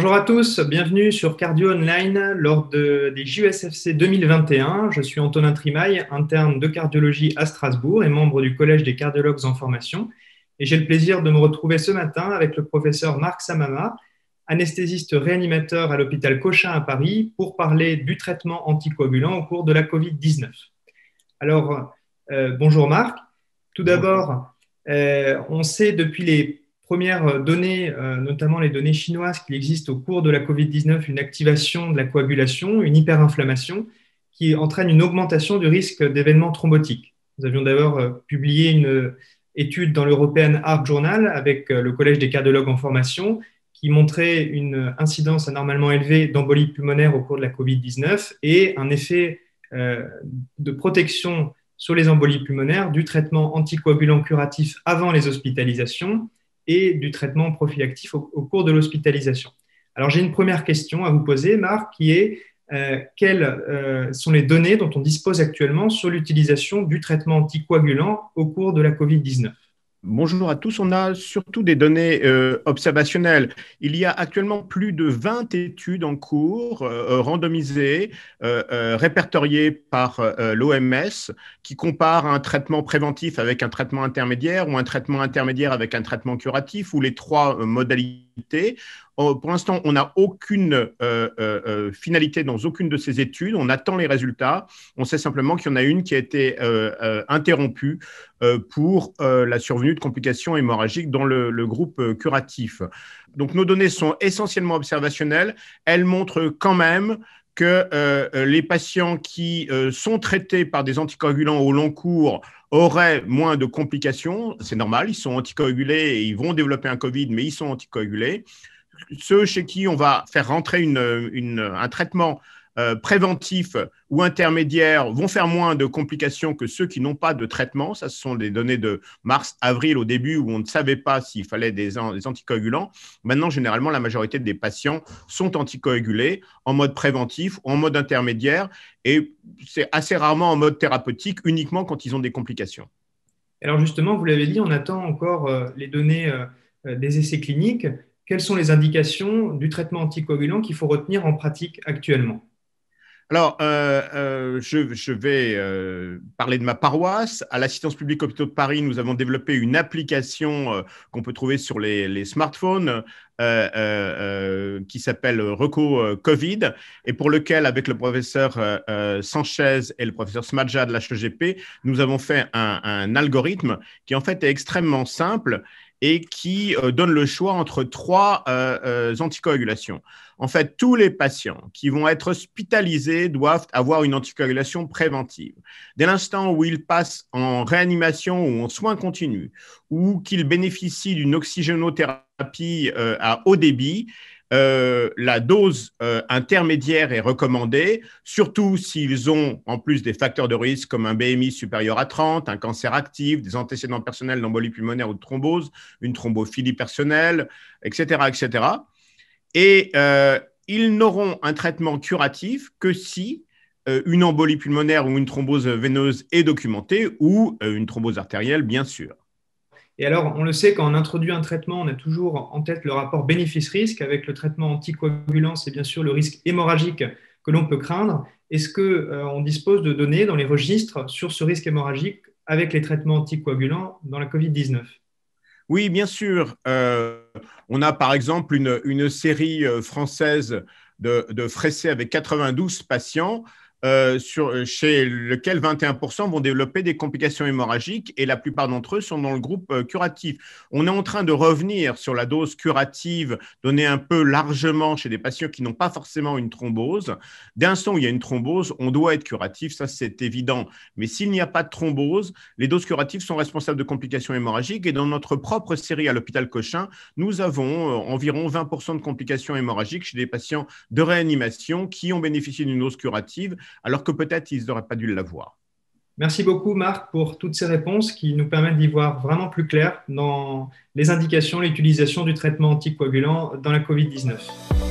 Bonjour à tous, bienvenue sur Cardio Online lors des JESFC 2021. Je suis Antonin Trimaille, interne de cardiologie à Strasbourg et membre du Collège des cardiologues en formation. Et j'ai le plaisir de me retrouver ce matin avec le professeur Marc Samama, anesthésiste réanimateur à l'hôpital Cochin à Paris, pour parler du traitement anticoagulant au cours de la Covid-19. Alors, bonjour Marc. Tout d'abord, on sait depuis les premières données, notamment les données chinoises, qu'il existe au cours de la Covid-19 une activation de la coagulation, une hyperinflammation qui entraîne une augmentation du risque d'événements thrombotiques. Nous avions d'abord publié une étude dans l'European Heart Journal avec le Collège des cardiologues en formation qui montrait une incidence anormalement élevée d'embolie pulmonaire au cours de la Covid-19 et un effet de protection sur les embolies pulmonaires du traitement anticoagulant curatif avant les hospitalisations et du traitement prophylactique au cours de l'hospitalisation. Alors, j'ai une première question à vous poser, Marc, qui est quelles sont les données dont on dispose actuellement sur l'utilisation du traitement anticoagulant au cours de la Covid-19 ? Bonjour à tous, on a surtout des données observationnelles. Il y a actuellement plus de 20 études en cours, randomisées, répertoriées par l'OMS, qui comparent un traitement préventif avec un traitement intermédiaire ou un traitement intermédiaire avec un traitement curatif, ou les trois modalités. Pour l'instant, on n'a aucune finalité dans aucune de ces études. On attend les résultats. On sait simplement qu'il y en a une qui a été interrompue pour la survenue de complications hémorragiques dans le groupe curatif. Donc, nos données sont essentiellement observationnelles. Elles montrent quand même que les patients qui sont traités par des anticoagulants au long cours auraient moins de complications. C'est normal, ils sont anticoagulés et ils vont développer un Covid, mais ils sont anticoagulés. Ceux chez qui on va faire rentrer un traitement préventif ou intermédiaire vont faire moins de complications que ceux qui n'ont pas de traitement. Ça, ce sont des données de mars-avril au début où on ne savait pas s'il fallait des anticoagulants. Maintenant, généralement, la majorité des patients sont anticoagulés en mode préventif ou en mode intermédiaire et c'est assez rarement en mode thérapeutique, uniquement quand ils ont des complications. Alors justement, vous l'avez dit, on attend encore les données des essais cliniques. Quelles sont les indications du traitement anticoagulant qu'il faut retenir en pratique actuellement ? Alors, je vais parler de ma paroisse. À l'Assistance publique Hôpitaux de Paris, nous avons développé une application qu'on peut trouver sur les smartphones qui s'appelle Reco Covid et pour lequel, avec le professeur Sanchez et le professeur Smadja de l'HEGP, nous avons fait un algorithme qui en fait est extrêmement simple et qui donne le choix entre trois anticoagulations. En fait, tous les patients qui vont être hospitalisés doivent avoir une anticoagulation préventive. Dès l'instant où ils passent en réanimation ou en soins continus, ou qu'ils bénéficient d'une oxygénothérapie à haut débit, la dose intermédiaire est recommandée, surtout s'ils ont en plus des facteurs de risque comme un BMI supérieur à 30, un cancer actif, des antécédents personnels d'embolie pulmonaire ou de thrombose, une thrombophilie personnelle, etc., etc. Et ils n'auront un traitement curatif que si une embolie pulmonaire ou une thrombose veineuse est documentée ou une thrombose artérielle, bien sûr. Et alors, on le sait, quand on introduit un traitement, on a toujours en tête le rapport bénéfice-risque. Avec le traitement anticoagulant, c'est bien sûr le risque hémorragique que l'on peut craindre. Est-ce qu'on dispose de données dans les registres sur ce risque hémorragique avec les traitements anticoagulants dans la Covid-19 ? Oui, bien sûr. On a par exemple une série française de Fressé avec 92 patients chez lesquels 21% vont développer des complications hémorragiques et la plupart d'entre eux sont dans le groupe curatif. On est en train de revenir sur la dose curative donnée un peu largement chez des patients qui n'ont pas forcément une thrombose. Dès l'instant où il y a une thrombose, on doit être curatif, ça c'est évident. Mais s'il n'y a pas de thrombose, les doses curatives sont responsables de complications hémorragiques et dans notre propre série à l'hôpital Cochin, nous avons environ 20% de complications hémorragiques chez des patients de réanimation qui ont bénéficié d'une dose curative alors que peut-être ils n'auraient pas dû l'avoir. Merci beaucoup Marc pour toutes ces réponses qui nous permettent d'y voir vraiment plus clair dans les indications, l'utilisation du traitement anticoagulant dans la Covid-19.